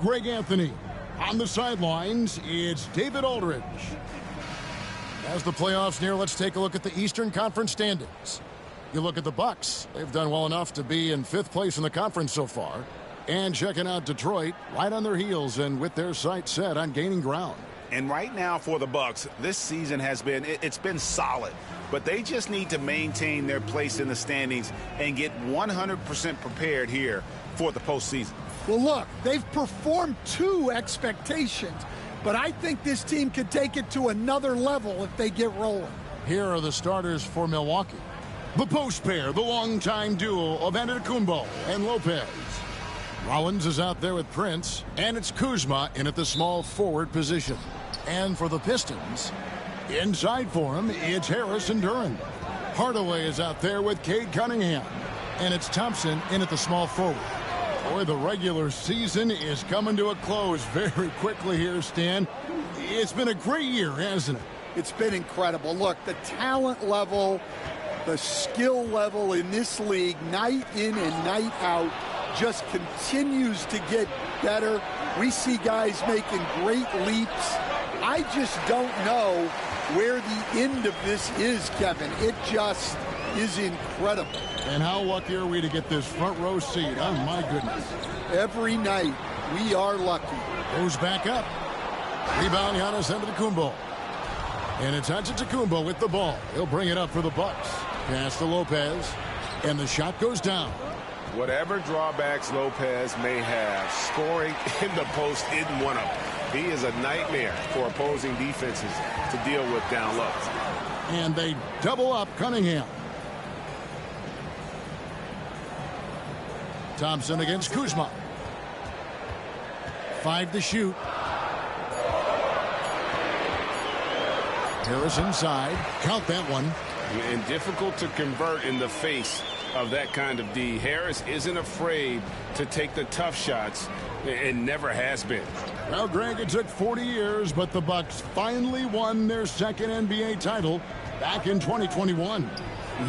Greg Anthony. On the sidelines, it's David Aldridge. As the playoffs near, let's take a look at the Eastern Conference standings. You look at the Bucks. They've done well enough to be in 5th place in the conference so far. And checking out Detroit, right on their heels and with their sights set on gaining ground. And right now for the Bucks, this season has been, it's been solid. But they just need to maintain their place in the standings and get 100% prepared here for the postseason. Well, look, they've performed to expectations, but I think this team could take it to another level if they get rolling. Here are the starters for Milwaukee. The post pair, the longtime duo of Antetokounmpo and Lopez. Rollins is out there with Prince, and it's Kuzma in at the small forward position. And for the Pistons, inside for him, it's Harris and Duran. Hardaway is out there with Cade Cunningham, and it's Thompson in at the small forward. Boy, the regular season is coming to a close very quickly here, Stan. It's been a great year, hasn't it? It's been incredible. Look, the talent level, the skill level in this league, night in and night out, just continues to get better. We see guys making great leaps. I just don't know where the end of this is, Kevin. It just is incredible. And how lucky are we to get this front row seat? Oh, my goodness. Every night, we are lucky. Goes back up. Rebound, Giannis Antetokounmpo. And it's Antetokounmpo with the ball. He'll bring it up for the Bucks. Pass to Lopez. And the shot goes down. Whatever drawbacks Lopez may have, scoring in the post isn't one of them. He is a nightmare for opposing defenses to deal with down low. And they double up Cunningham. Thompson against Kuzma. 5 to shoot. Harris inside. Count that one. And difficult to convert in the face of that kind of D. Harris isn't afraid to take the tough shots and never has been. Well, Greg, it took 40 years, but the Bucks finally won their second NBA title back in 2021.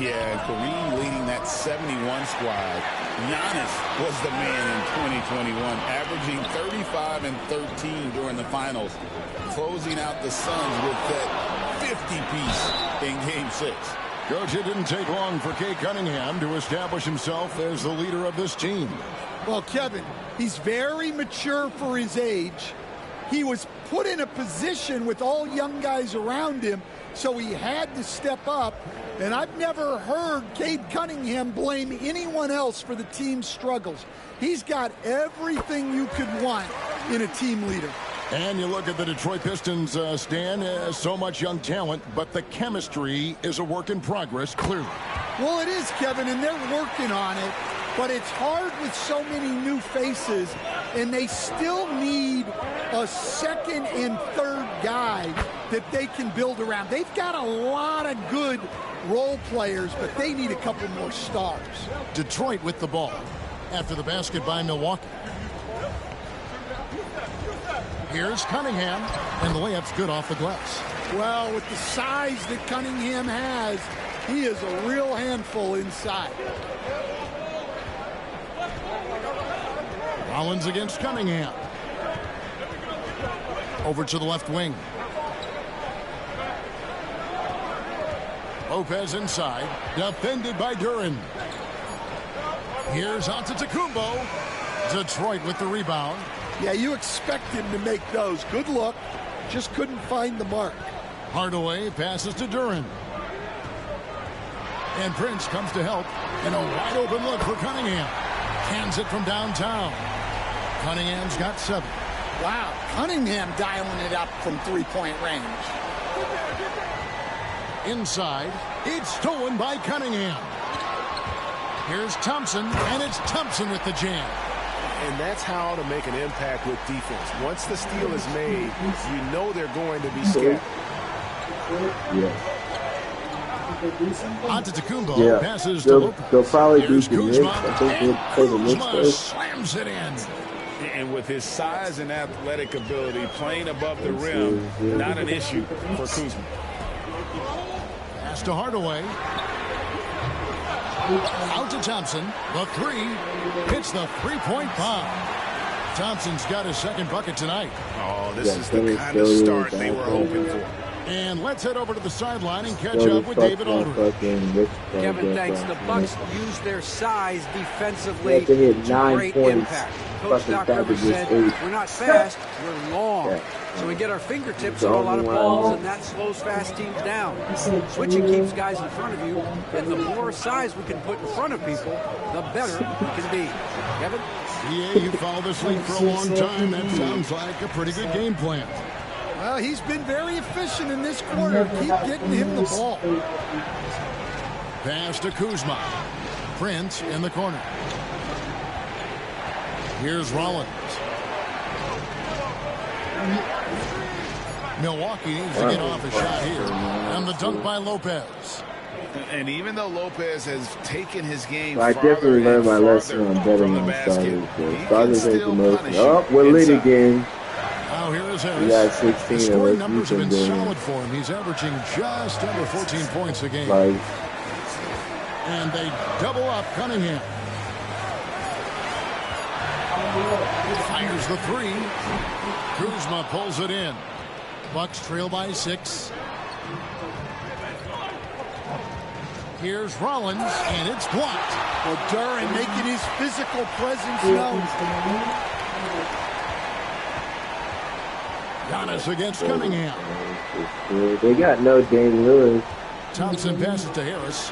Yeah, Kareem leading that 71 squad. Giannis was the man in 2021, averaging 35 and 13 during the finals, closing out the Suns with that 50-piece in Game 6. Coach, it didn't take long for Cade Cunningham to establish himself as the leader of this team. Well, Kevin, he's very mature for his age. He was put in a position with all young guys around him, so he had to step up. And I've never heard Cade Cunningham blame anyone else for the team's struggles. He's got everything you could want in a team leader. And you look at the Detroit Pistons, Stan, so much young talent, but the chemistry is a work in progress, clearly. Well, it is, Kevin, and they're working on it, but it's hard with so many new faces, and they still need a second and third guy that they can build around. They've got a lot of good role players, but they need a couple more stars. Detroit with the ball after the basket by Milwaukee. Here's Cunningham, and the layup's good off the glass. Well, with the size that Cunningham has, he is a real handful inside. Rollins against Cunningham. Over to the left wing. Lopez inside, defended by Duran. Here's Antetokounmpo. Detroit with the rebound. Yeah, you expect him to make those. Good look. Just couldn't find the mark. Hardaway passes to Duran. And Prince comes to help. And a wide open look for Cunningham. Hands it from downtown. Cunningham's got 7. Wow, Cunningham dialing it up from three-point range. Inside, it's stolen by Cunningham. Here's Thompson, and it's Thompson with the jam. And that's how to make an impact with defense. Once the steal is made, you know they're going to be scared. Antetokounmpo passes to Lopez. They'll probably beat Here's the Knicks. Kuzma, I think they'll and play the Knicks Kuzma first. slams it in. And with his size and athletic ability, playing above the rim, not an issue for Kuzma. Pass to Hardaway. Out to Thompson. The 3 hits the three-point bomb. Thompson's got his second bucket tonight. Oh, this is the kind of start they were hoping for. And let's head over to the sideline and catch up with David Aldridge. Kevin, thanks. The Bucks use their size defensively to hit to 9 great points. impact. Coach Doc Rivers said, we're not fast, we're long. So we get our fingertips on a lot of balls, and that slows fast teams down. Switching keeps guys in front of you, and the more size we can put in front of people, the better we can be. Kevin? Yeah, you followed this league for a long time. That sounds like a pretty good game plan. Well, he's been very efficient in this quarter. Keep getting him the ball. Pass to Kuzma. Prince in the corner. Here's Rollins. Milwaukee needs to get off a shot here. And the dunk by Lopez. And even though Lopez has taken his game I farther definitely and learned my farther lesson on betting from the on basket, starters. he Starters can ain't the still most. punish Oh, you we're lit inside. again. Now here is We Harris. got The 16 scoring and numbers have been doing solid for him. He's averaging just under 14 points a game. like And they double up Cunningham. Fires the three. Kuzma pulls it in. Bucks trail by 6. Here's Rollins, and it's blocked. Well, Duran making his physical presence known. Giannis against Cunningham. they got no Dame Lillard. Thompson passes to Harris.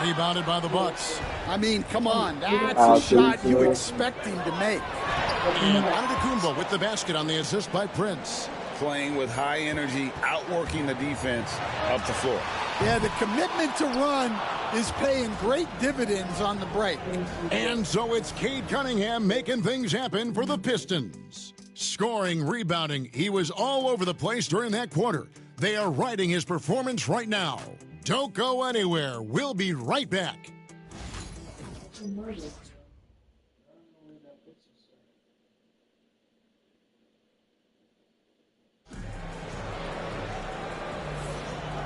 Rebounded by the Bucks. I mean, come on. That's a shot you expect him to make. And Antetokounmpo with the basket on the assist by Prince. Playing with high energy, outworking the defense up the floor. Yeah, the commitment to run is paying great dividends on the break. And so it's Cade Cunningham making things happen for the Pistons. Scoring, rebounding, he was all over the place during that quarter. They are riding his performance right now. Don't go anywhere. We'll be right back.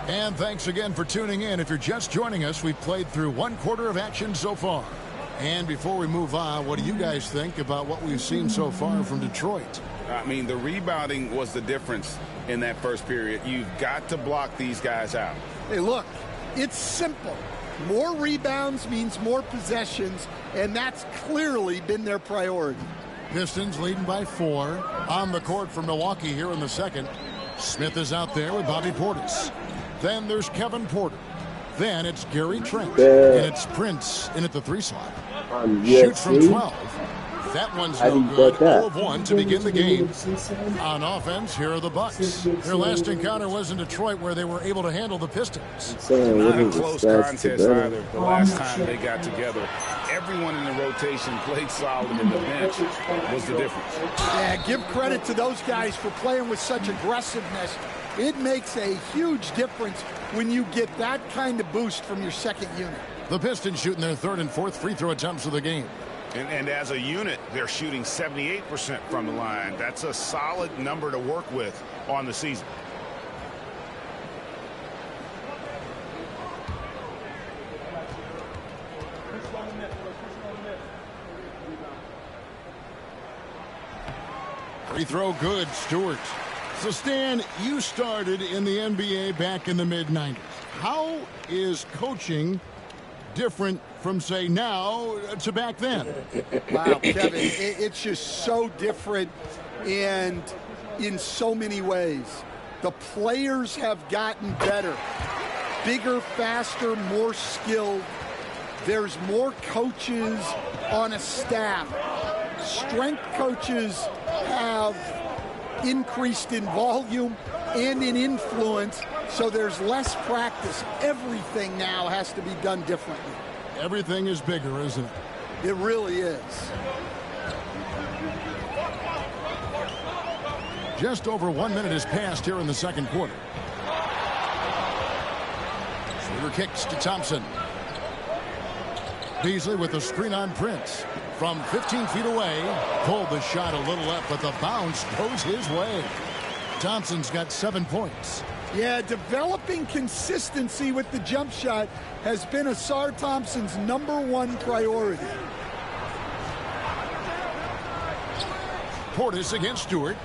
And thanks again for tuning in. If you're just joining us, we've played through one quarter of action so far. And before we move on, what do you guys think about what we've seen so far from Detroit? I mean, the rebounding was the difference in that first period. You've got to block these guys out. Hey, look, it's simple. More rebounds means more possessions, and that's clearly been their priority. Pistons leading by 4. On the court for Milwaukee here in the second. Smith is out there with Bobby Portis. Then there's Kevin Porter. Then it's Gary Trent. And it's Prince in at the 3 slot. Shoots from 12. That one's no good. 0 of 1 to begin the game. On offense, here are the Bucks. Their last encounter was in Detroit, where they were able to handle the Pistons. Not a close contest either the last time they got together. Everyone in the rotation played solid, and the bench was the difference. Yeah, give credit to those guys for playing with such aggressiveness. It makes a huge difference when you get that kind of boost from your second unit. The Pistons shooting their 3rd and 4th free throw attempts of the game. And as a unit, they're shooting 78% from the line. That's a solid number to work with on the season. Free throw good, Stewart. So, Stan, you started in the NBA back in the mid-90s. How is coaching different from, say, now to back then? Wow, Kevin, it's just so different and in so many ways. The players have gotten better. Bigger, faster, more skilled. There's more coaches on a staff. Strength coaches have increased in volume and in influence, so there's less practice. Everything now has to be done differently. Everything is bigger, isn't it? It really is. Just over 1 minute has passed here in the second quarter. Shooter kicks to Thompson. Beasley with the screen on Prince. From 15 feet away, pulled the shot a little up, but the bounce goes his way. Thompson's got 7 points. Yeah, developing consistency with the jump shot has been Ausar Thompson's #1 priority. Portis against Stewart.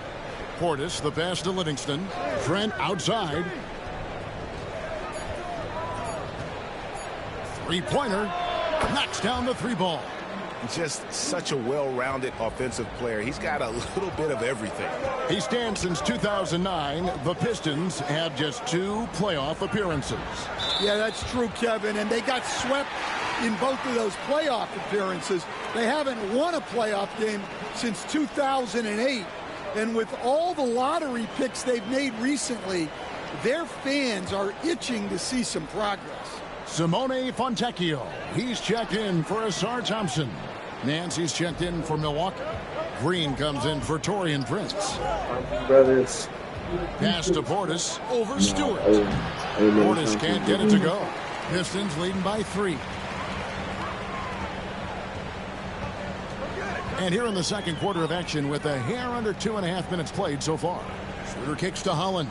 Portis, the pass to Livingston. Trent outside. Three-pointer. Knocks down the three ball. Just such a well-rounded offensive player. He's got a little bit of everything. He stands since 2009. The Pistons have just 2 playoff appearances. Yeah, that's true, Kevin. And they got swept in both of those playoff appearances. They haven't won a playoff game since 2008. And with all the lottery picks they've made recently, their fans are itching to see some progress. Simone Fontecchio. He's checked in for Ausar Thompson. Nancy's checked in for Milwaukee. Green comes in for Taurean Prince. Brothers. Pass to Portis over Stewart. Portis can't get it to go. Pistons leading by 3. And here in the second quarter of action with a hair under 2.5 minutes played so far. Schroeder kicks to Holland.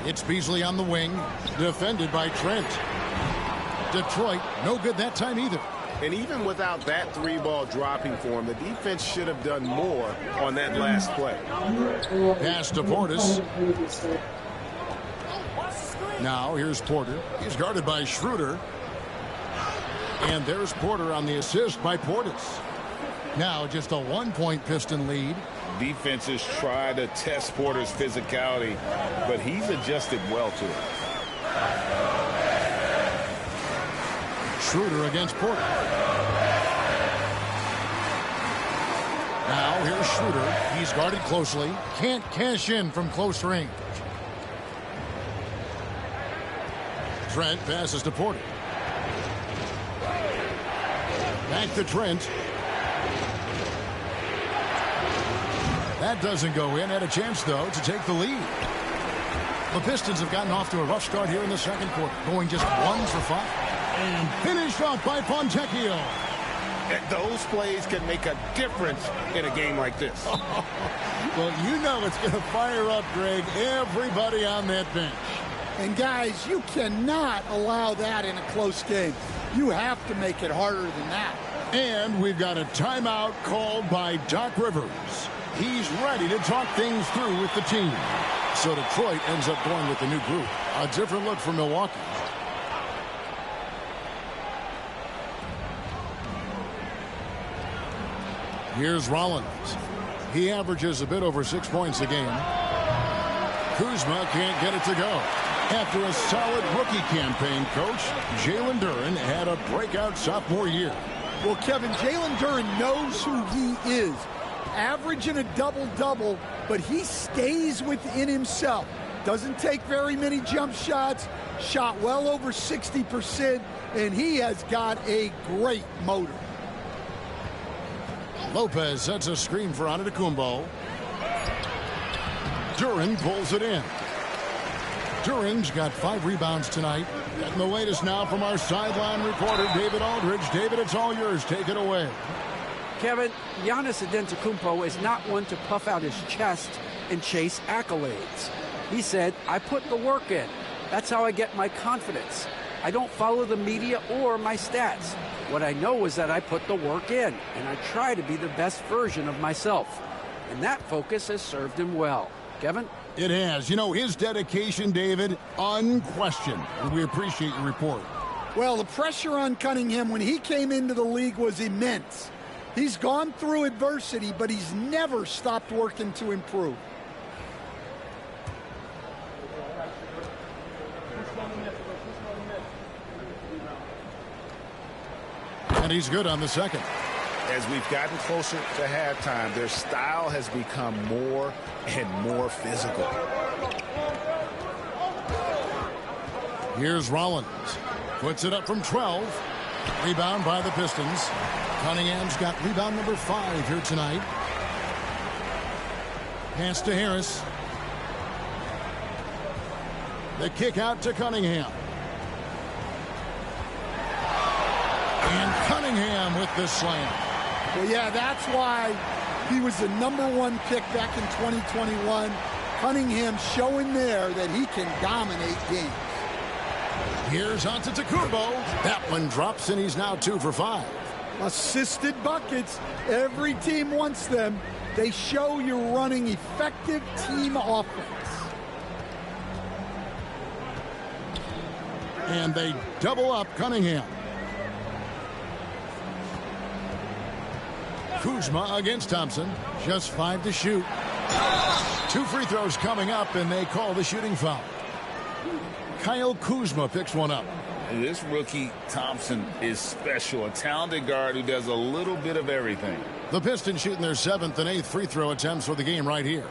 It's Beasley on the wing, defended by Trent. Detroit, no good that time either. And even without that 3-ball dropping for him, the defense should have done more on that last play. Pass to Portis. Now here's Porter. He's guarded by Schroeder. And there's Porter on the assist by Portis. Now just a 1-point Piston lead. Defenses try to test Porter's physicality, but he's adjusted well to it. Schroeder against Porter. Now here's Schroeder. He's guarded closely. Can't cash in from close range. Trent passes to Porter. Back to Trent. That doesn't go in. Had a chance, though, to take the lead. The Pistons have gotten off to a rough start here in the second quarter, going just 1 for 5. And finished off by Fontecchio. Those plays can make a difference in a game like this. Well, you know it's going to fire up, Greg, everybody on that bench. And, guys, you cannot allow that in a close game. You have to make it harder than that. And we've got a timeout called by Doc Rivers. He's ready to talk things through with the team. So Detroit ends up going with the new group. A different look for Milwaukee. Here's Rollins. He averages a bit over 6 points a game. Kuzma can't get it to go. After a solid rookie campaign, Coach, Jalen Duren had a breakout sophomore year. Well, Kevin, Jalen Duren knows who he is. Averaging a double-double, but he stays within himself. Doesn't take very many jump shots, shot well over 60%, and he has got a great motor. Lopez sets a screen for Antetokounmpo. Duren pulls it in. Duren's got 5 rebounds tonight. Getting the latest now from our sideline reporter, David Aldridge. David, it's all yours. Take it away. Kevin, Giannis Antetokounmpo is not one to puff out his chest and chase accolades. He said, I put the work in. That's how I get my confidence. I don't follow the media or my stats. What I know is that I put the work in, and I try to be the best version of myself. And that focus has served him well. Kevin? It has. You know, his dedication, David, unquestioned. And we appreciate your report. Well, the pressure on Cunningham when he came into the league was immense. He's gone through adversity, but he's never stopped working to improve. And he's good on the second. As we've gotten closer to halftime, their style has become more and more physical. Here's Rollins. Puts it up from 12. Rebound by the Pistons. Cunningham's got rebound number 5 here tonight. Pass to Harris. The kick out to Cunningham. And Cunningham with the slam. Well, yeah, that's why He was the #1 pick back in 2021. Cunningham showing there that he can dominate games. Here's Antetokounmpo. That one drops, and he's now 2 for 5. Assisted buckets. Every team wants them. They show you're running effective team offense. And they double up Cunningham. Kuzma against Thompson. Just 5 to shoot. 2 free throws coming up, and they call the shooting foul. Kyle Kuzma picks one up. This rookie Thompson is special. A talented guard who does a little bit of everything. The Pistons shooting their 7th and 8th free throw attempts for the game right here.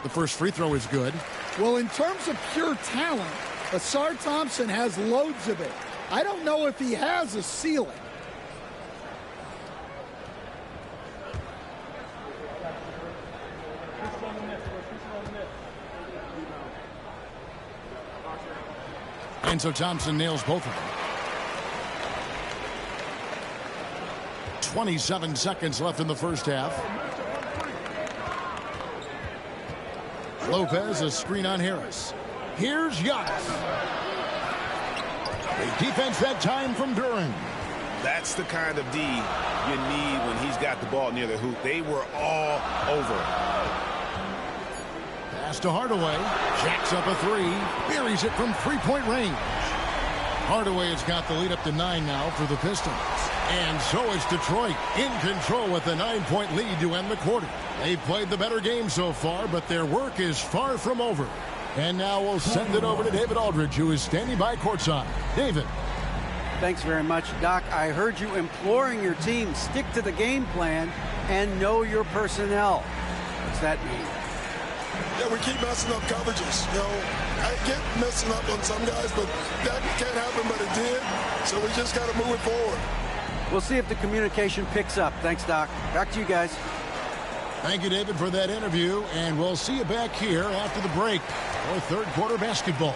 The first free throw is good. Well, in terms of pure talent, Ausar Thompson has loads of it. I don't know if he has a ceiling. And so Thompson nails both of them. 27 seconds left in the first half. Lopez, a screen on Harris. Here's Giannis. The defense that time from Duran. That's the kind of D you need when he's got the ball near the hoop. They were all over it. Pass to Hardaway. Jacks up a 3. Buries it from 3-point range. Hardaway has got the lead up to 9 now for the Pistons. And so is Detroit in control with a 9-point lead to end the quarter. They've played the better game so far, but their work is far from over. And now we'll send it over to David Aldridge, who is standing by courtside. David. Thanks very much, Doc. I heard you imploring your team, stick to the game plan and know your personnel. What's that mean? Yeah, we keep messing up coverages. You know, I get messing up on some guys, but that can't happen, but it did. So we just got to move it forward. We'll see if the communication picks up. Thanks, Doc. Back to you guys. Thank you, David, for that interview, and we'll see you back here after the break for third quarter basketball.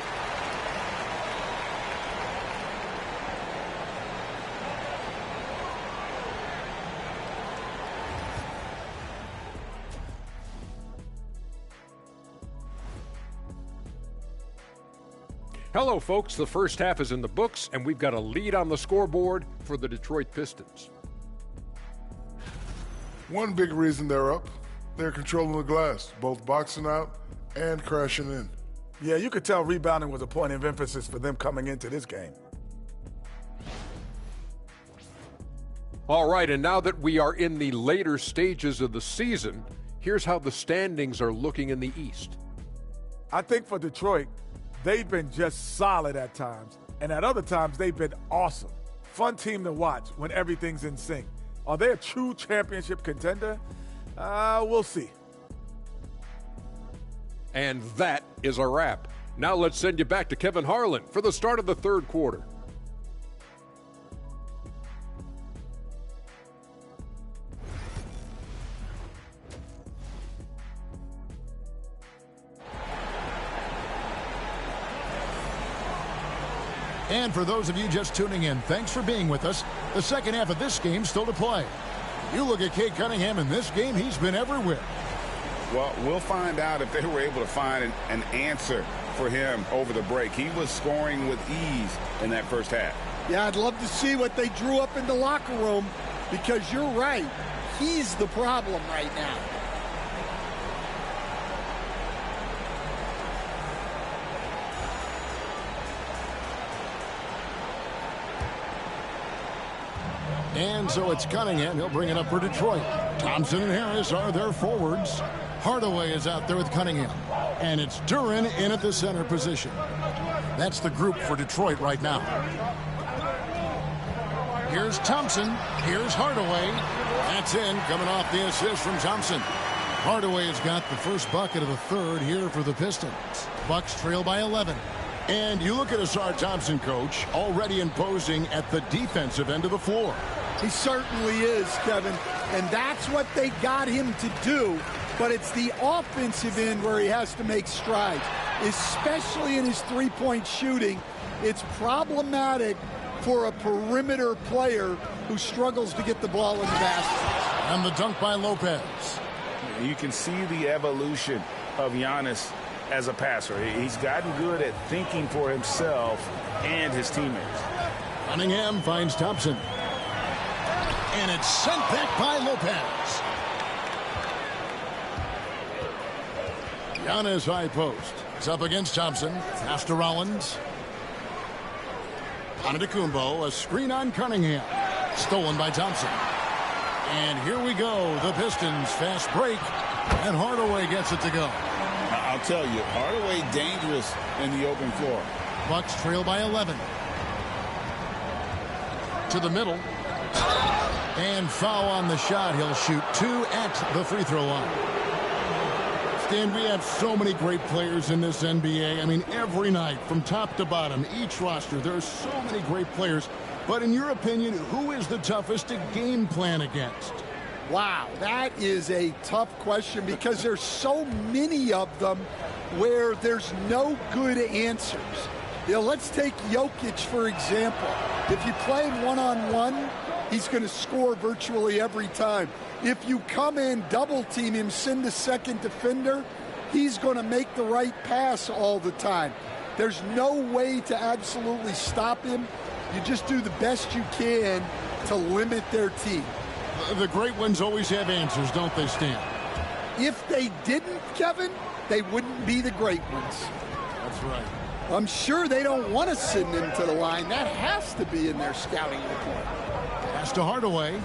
Hello, folks. The first half is in the books, and we've got a lead on the scoreboard for the Detroit Pistons. One big reason they're up, they're controlling the glass, both boxing out and crashing in. Yeah, you could tell rebounding was a point of emphasis for them coming into this game. All right, and now that we are in the later stages of the season, here's how the standings are looking in the East. I think for Detroit, they've been just solid at times, and at other times they've been awesome. Fun team to watch when everything's in sync. Are they a true championship contender? We'll see. And that is a wrap. Now let's send you back to Kevin Harlan for the start of the third quarter. And for those of you just tuning in, thanks for being with us. The second half of this game still to play. You look at Cade Cunningham in this game, he's been everywhere. Well, we'll find out if they were able to find an answer for him over the break. He was scoring with ease in that first half. Yeah, I'd love to see what they drew up in the locker room, because you're right. He's the problem right now. And so it's Cunningham. He'll bring it up for Detroit. Thompson and Harris are their forwards. Hardaway is out there with Cunningham. And it's Duran in at the center position. That's the group for Detroit right now. Here's Thompson. Here's Hardaway. That's in, coming off the assist from Thompson. Hardaway has got the first bucket of the third here for the Pistons. Bucks trail by 11. And you look at Ausar Thompson, coach, already imposing at the defensive end of the floor. He certainly is, Kevin. And that's what they got him to do. but it's the offensive end where he has to make strides, especially in his three-point shooting. It's problematic for a perimeter player who struggles to get the ball in the basket. And the dunk by Lopez. You can see the evolution of Giannis as a passer. He's gotten good at thinking for himself and his teammates. Cunningham finds Thompson. And it's sent back by Lopez. Giannis high post. It's up against Thompson. Pass to Rollins. Antetokounmpo, a screen on Cunningham. Stolen by Thompson. And here we go. The Pistons fast break. And Hardaway gets it to go. I'll tell you, Hardaway dangerous in the open floor. Bucks trail by 11. To the middle. And foul on the shot. He'll shoot 2 at the free throw line. Stan, we have so many great players in this NBA. I mean, every night, from top to bottom, each roster, there are so many great players. But in your opinion, who is the toughest to game plan against? Wow, that is a tough question because there's so many of them where there's no good answers. You know, let's take Jokic, for example. If you play him one-on-one, he's going to score virtually every time. If you come in, double team him, send a second defender, he's going to make the right pass all the time. There's no way to absolutely stop him. You just do the best you can to limit their team. The great ones always have answers, don't they, Stan? If they didn't, Kevin, they wouldn't be the great ones. That's right. I'm sure they don't want to send him to the line. That has to be in their scouting report. Pass to Hardaway.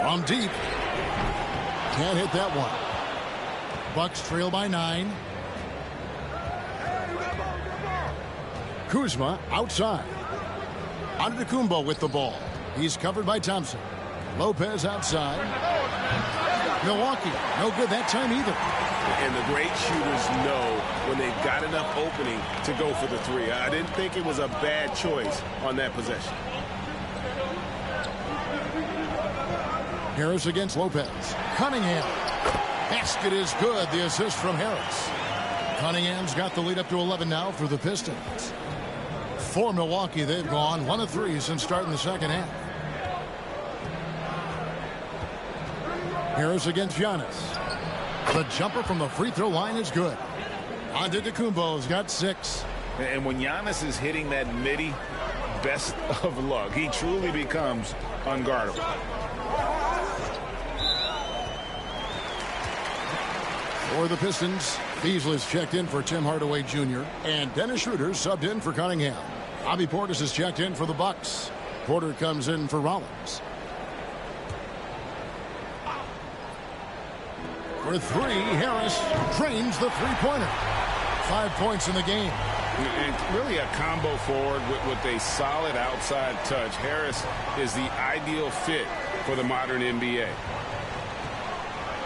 From deep. Can't hit that one. Bucks trail by 9. Kuzma outside. Antetokounmpo with the ball. He's covered by Thompson. Lopez outside. Milwaukee, no good that time either. And the great shooters know when they've got enough opening to go for the three. I didn't think it was a bad choice on that possession. Harris against Lopez. Cunningham. Basket is good. The assist from Harris. Cunningham's got the lead up to 11 now for the Pistons. For Milwaukee, they've gone 1 of 3 since starting the second half. Harris against Giannis. The jumper from the free throw line is good. Antetokounmpo's got 6. And when Giannis is hitting that midi, best of luck. He truly becomes unguardable. For the Pistons, Beasley's checked in for Tim Hardaway Jr. and Dennis Schroeder subbed in for Cunningham. Bobby Portis is checked in for the Bucks. Porter comes in for Rollins. For 3, Harris drains the three-pointer. 5 points in the game. And really a combo forward with a solid outside touch. Harris is the ideal fit for the modern NBA.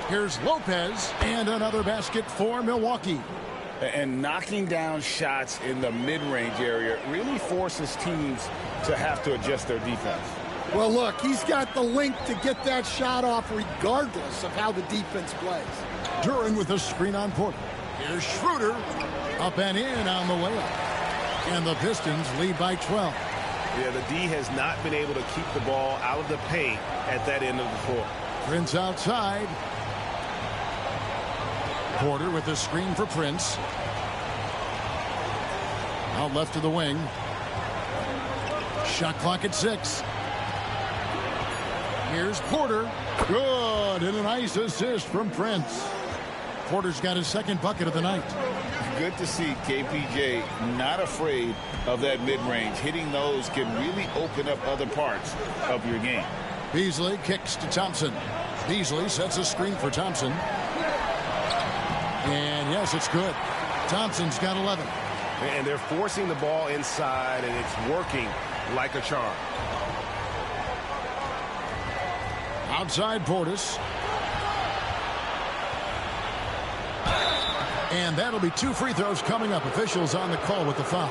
Here's Lopez and another basket for Milwaukee. And knocking down shots in the mid-range area really forces teams to have to adjust their defense. Well, look, he's got the length to get that shot off regardless of how the defense plays. Duran with a screen on Porter. Here's Schroeder. Up and in on the layup. And the Pistons lead by 12. Yeah, the D has not been able to keep the ball out of the paint at that end of the floor. Prince outside. Porter with the screen for Prince. Out left to the wing. Shot clock at 6. Here's Porter. Good. And a nice assist from Prince. Porter's got his second bucket of the night. Good to see KPJ not afraid of that mid-range. Hitting those can really open up other parts of your game. Beasley kicks to Thompson. Beasley sets a screen for Thompson. And yes, it's good. Thompson's got 11. And they're forcing the ball inside, and it's working like a charm. Outside Portis. And that'll be 2 free throws coming up. Officials on the call with the foul.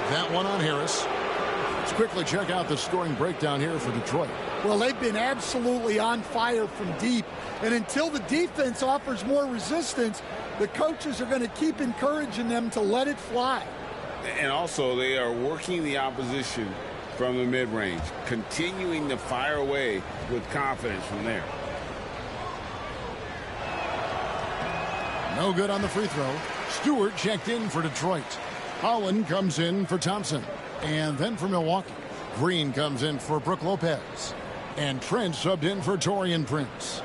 That one on Harris. Let's quickly check out the scoring breakdown here for Detroit. Well, they've been absolutely on fire from deep. And until the defense offers more resistance, the coaches are going to keep encouraging them to let it fly. And also, they are working the opposition from the mid-range, continuing to fire away with confidence from there. No good on the free throw. Stewart checked in for Detroit. Holland comes in for Thompson. And then for Milwaukee, Green comes in for Brook Lopez. And Trent subbed in for Taurean Prince.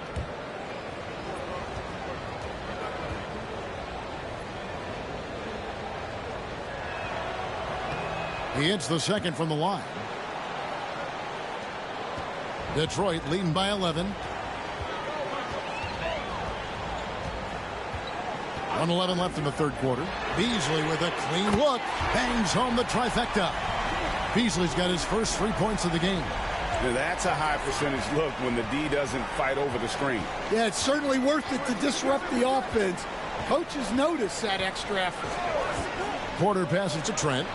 He hits the second from the line. Detroit leading by 11. 1:11 left in the third quarter. Beasley with a clean look. Bangs home the trifecta. Beasley's got his first 3 points of the game. Now that's a high percentage look when the D doesn't fight over the screen. Yeah, it's certainly worth it to disrupt the offense. Coaches notice that extra effort. Porter passes to Trent.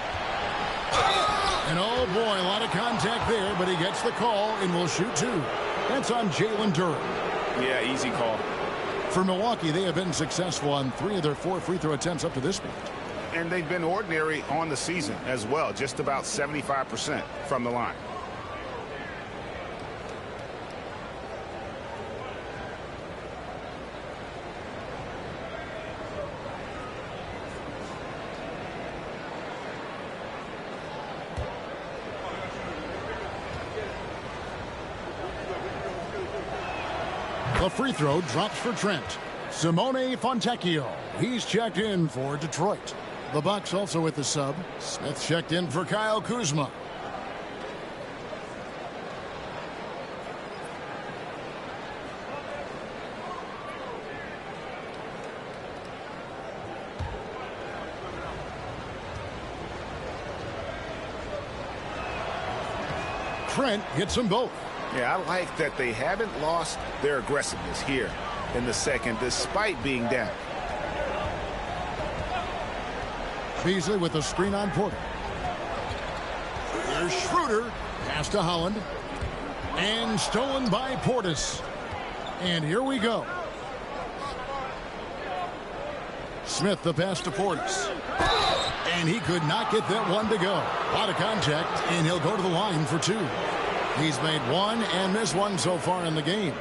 And oh boy, a lot of contact there, but he gets the call and will shoot two. That's on Jalen Durham. Yeah, easy call. For Milwaukee, they have been successful on 3 of their 4 free throw attempts up to this point. And they've been ordinary on the season as well, just about 75% from the line. The free throw drops for Trent. Simone Fontecchio. He's checked in for Detroit. The Bucks also with the sub. Smith checked in for Kyle Kuzma. Trent hits them both. Yeah, I like that they haven't lost their aggressiveness here in the second, despite being down. Beasley with a screen on Porter. Here's Schroeder. Pass to Holland. And stolen by Portis. And here we go. Smith the pass to Portis. And he could not get that one to go. A lot of contact, and he'll go to the line for 2. He's made 1 and missed 1 so far in the game.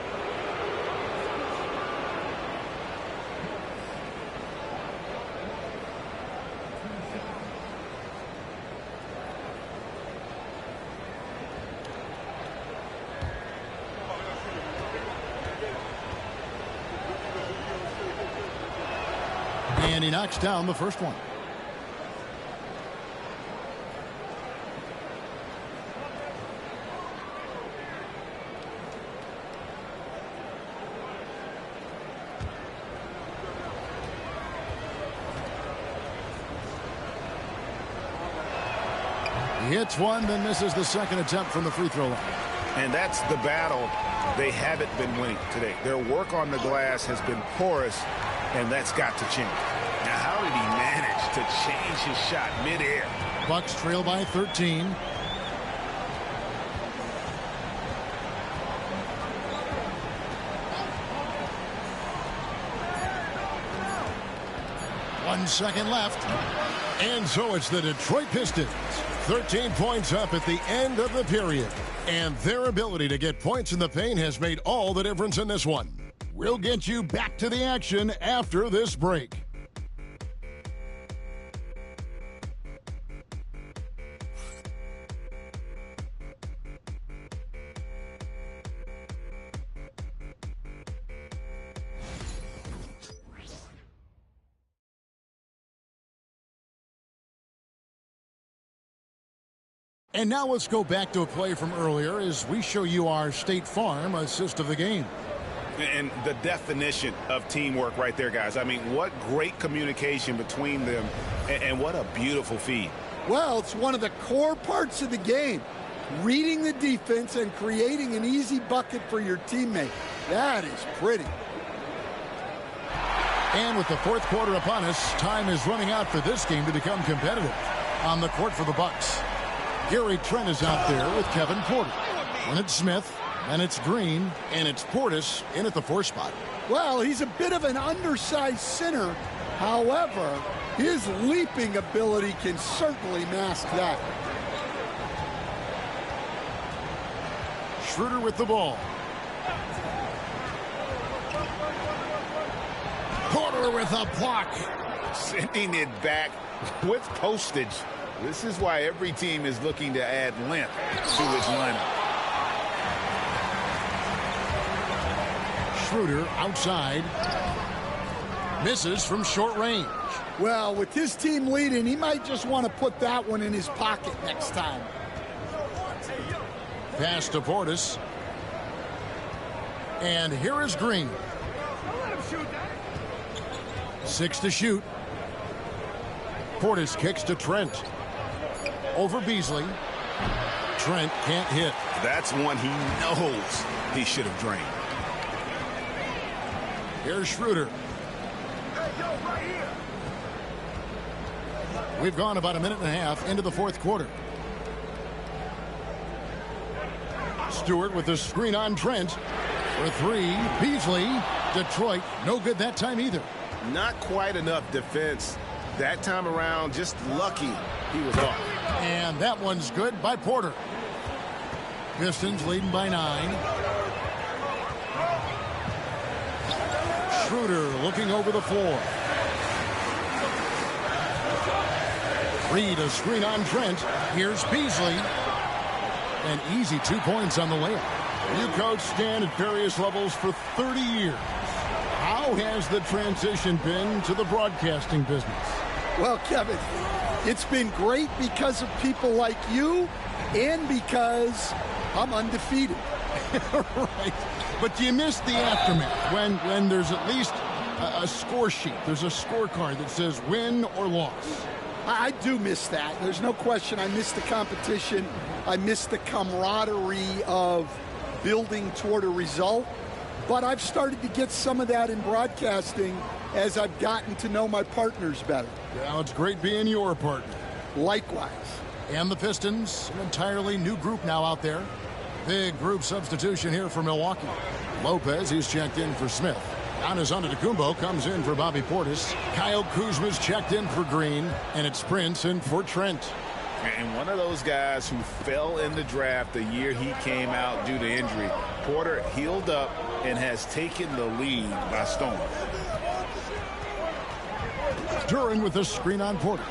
And he knocks down the first one. He hits one, then misses the second attempt from the free throw line. And that's the battle they haven't been winning today. Their work on the glass has been porous, and that's got to change. Now, how did he manage to change his shot midair? Bucks trail by 13. One second left. And so it's the Detroit Pistons. 13 points up at the end of the period. And their ability to get points in the paint has made all the difference in this one. We'll get you back to the action after this break. And now let's go back to a play from earlier as we show you our State Farm assist of the game. And the definition of teamwork right there, guys. I mean, what great communication between them, and what a beautiful feed. Well, it's one of the core parts of the game. Reading the defense and creating an easy bucket for your teammate. That is pretty. And with the fourth quarter upon us, time is running out for this game to become competitive. On the court for the Bucks, Gary Trent is out there with Kevin Porter. When it's Smith, then it's Green, and it's Portis in at the 4 spot. Well, he's a bit of an undersized center. However, his leaping ability can certainly mask that. Schroeder with the ball. Porter with a block. Sending it back with postage. This is why every team is looking to add length to its lineup. Schroeder outside. Misses from short range. Well, with his team leading, he might just want to put that one in his pocket next time. Pass to Portis. And here is Green. 6 to shoot. Portis kicks to Trent. Over Beasley. Trent can't hit. That's one he knows he should have drained. Here's Schroeder. We've gone about a minute and a half into the 4th quarter. Stewart with the screen on Trent. For 3, Beasley. Detroit, no good that time either. Not quite enough defense that time around. Just lucky he was off. And that one's good by Porter. Pistons leading by 9. Schroeder looking over the floor. Reed a screen on Trent. Here's Beasley. An easy 2 points on the layup. You coached Stan at various levels for 30 years. How has the transition been to the broadcasting business? Well, Kevin, it's been great because of people like you and because I'm undefeated. Right. But do you miss the aftermath when there's at least a score sheet? There's a scorecard that says win or loss. I do miss that. There's no question. I miss the competition. I miss the camaraderie of building toward a result. But I've started to get some of that in broadcasting as I've gotten to know my partners better. Well, it's great being your partner. Likewise. And the Pistons, an entirely new group now out there. Big group substitution here for Milwaukee. Lopez, he's checked in for Smith. Giannis Antetokounmpo comes in for Bobby Portis. Kyle Kuzma's checked in for Green. And it's Prince in for Trent. And one of those guys who fell in the draft the year he came out due to injury. Porter healed up and has taken the lead by storm. Duran with the screen on Porter.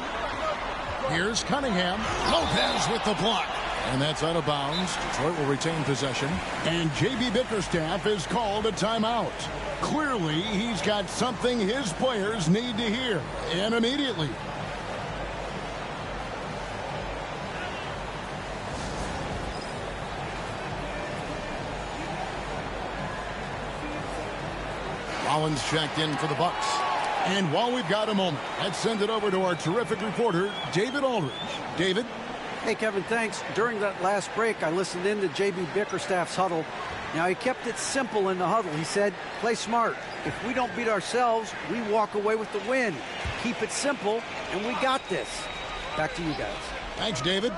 Here's Cunningham. Lopez with the block. And that's out of bounds. Detroit will retain possession. And J.B. Bickerstaff is called a timeout. Clearly, he's got something his players need to hear. And immediately. Rollins checked in for the Bucks. And while we've got a moment, let's send it over to our terrific reporter, David Aldridge. David? Hey, Kevin, thanks. During that last break, I listened in to J.B. Bickerstaff's huddle. Now, he kept it simple in the huddle. He said, play smart. If we don't beat ourselves, we walk away with the win. Keep it simple, and we got this. Back to you guys. Thanks, David.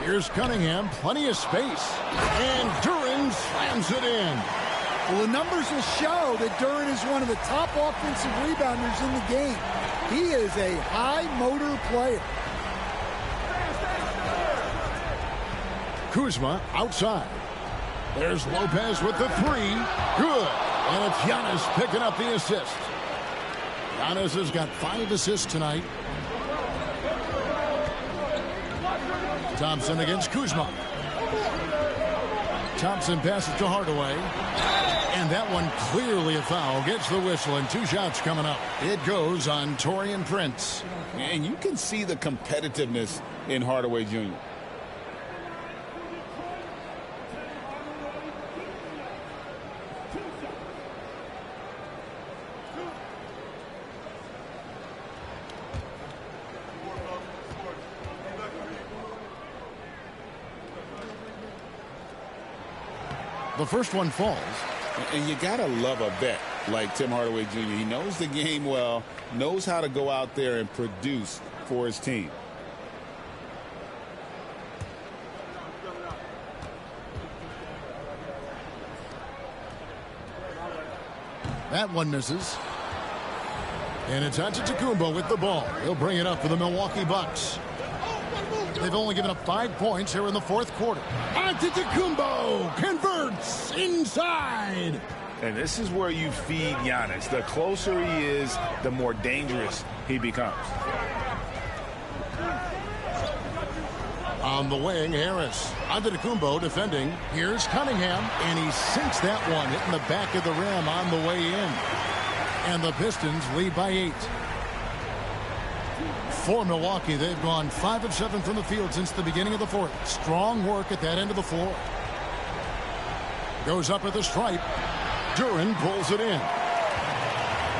Here's Cunningham. Plenty of space. And Duran slams it in. Well, the numbers will show that Duran is one of the top offensive rebounders in the game. He is a high-motor player. Kuzma outside. There's Lopez with the 3. Good. And it's Giannis picking up the assist. Giannis has got 5 assists tonight. Thompson against Kuzma. Thompson passes to Hardaway. And that one clearly a foul. Gets the whistle and 2 shots coming up. It goes on Taurean Prince. And you can see the competitiveness in Hardaway Jr. The first one falls. And you got to love a vet like Tim Hardaway Jr. He knows the game well, knows how to go out there and produce for his team. That one misses. And it's Antetokounmpo with the ball. He'll bring it up for the Milwaukee Bucks. They've only given up 5 points here in the fourth quarter. Antetokounmpo converts inside. And this is where you feed Giannis. The closer he is, the more dangerous he becomes. On the wing, Harris. Antetokounmpo defending. Here's Cunningham, and he sinks that one, hitting the back of the rim on the way in. And the Pistons lead by 8. For Milwaukee, they've gone 5 of 7 from the field since the beginning of the fourth. Strong work at that end of the floor. Goes up at the stripe. Duren pulls it in.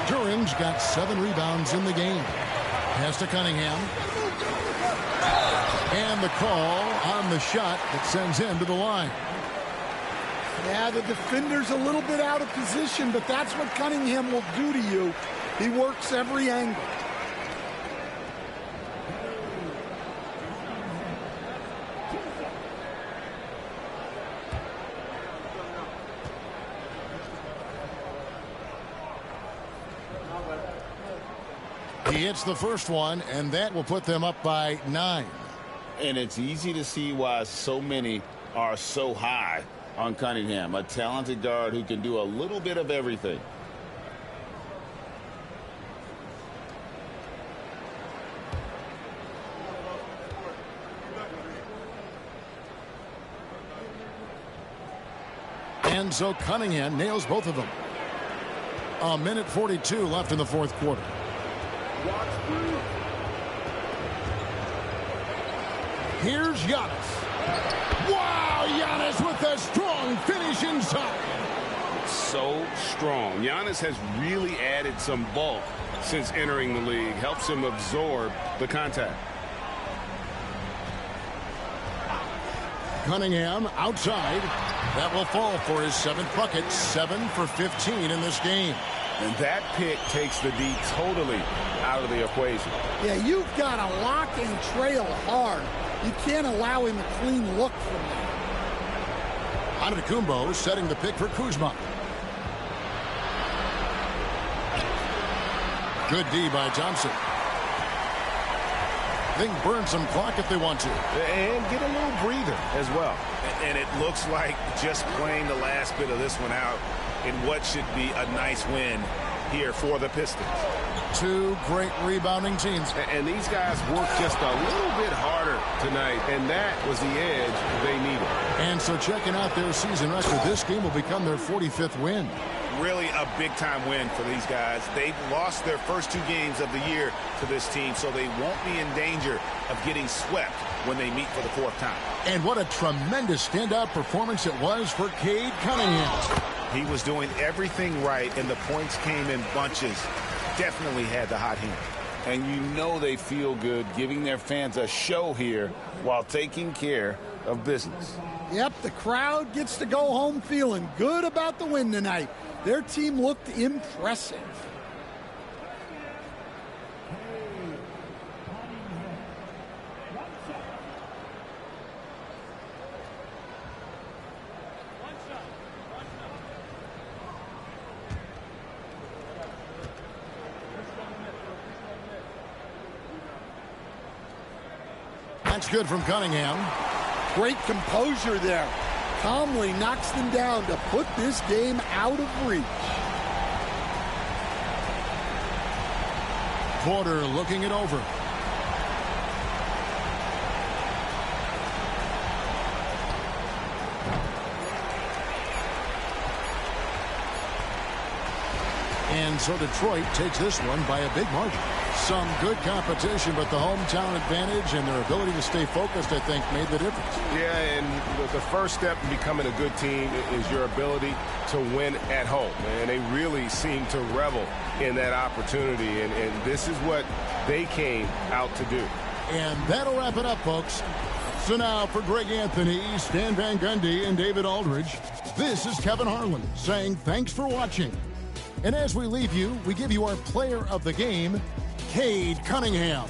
Duren's got 7 rebounds in the game. Pass to Cunningham. And the call on the shot that sends him to the line. Yeah, the defender's a little bit out of position, but that's what Cunningham will do to you. He works every angle. He hits the first one, and that will put them up by 9. And it's easy to see why so many are so high on Cunningham, a talented guard who can do a little bit of everything. And so Cunningham nails both of them. 1:42 left in the fourth quarter. Here's Giannis. Wow, Giannis with a strong finish inside. So strong. Giannis has really added some bulk since entering the league. Helps him absorb the contact. Cunningham outside. That will fall for his 7th bucket. 7 for 15 in this game. And that pick takes the D totally out of the equation. Yeah, you've got to lock and trail hard. You can't allow him a clean look from that. Antetokounmpo setting the pick for Kuzma. Good D by Thompson. They can burn some clock if they want to. And get a little breather as well. And it looks like just playing the last bit of this one out in what should be a nice win here for the Pistons. 2 great rebounding teams. And these guys work just a little bit harder tonight, and that was the edge they needed. And so checking out their season record, this game will become their 45th win. Really a big-time win for these guys. They've lost their first 2 games of the year to this team, so they won't be in danger of getting swept when they meet for the 4th time. And what a tremendous standout performance it was for Cade Cunningham. He was doing everything right, and the points came in bunches. Definitely had the hot hand. And you know they feel good giving their fans a show here while taking care of business. Yep, the crowd gets to go home feeling good about the win tonight. Their team looked impressive. That's good from Cunningham. Great composure there. Calmly knocks them down to put this game out of reach. Porter looking it over. And so Detroit takes this one by a big margin. Some good competition, but the hometown advantage and their ability to stay focused, I think, made the difference. Yeah, and the first step in becoming a good team is your ability to win at home. And they really seem to revel in that opportunity, and this is what they came out to do. And that'll wrap it up, folks. So now for Greg Anthony, Stan Van Gundy, and David Aldridge, this is Kevin Harlan saying thanks for watching. And as we leave you, we give you our player of the game, Cade Cunningham.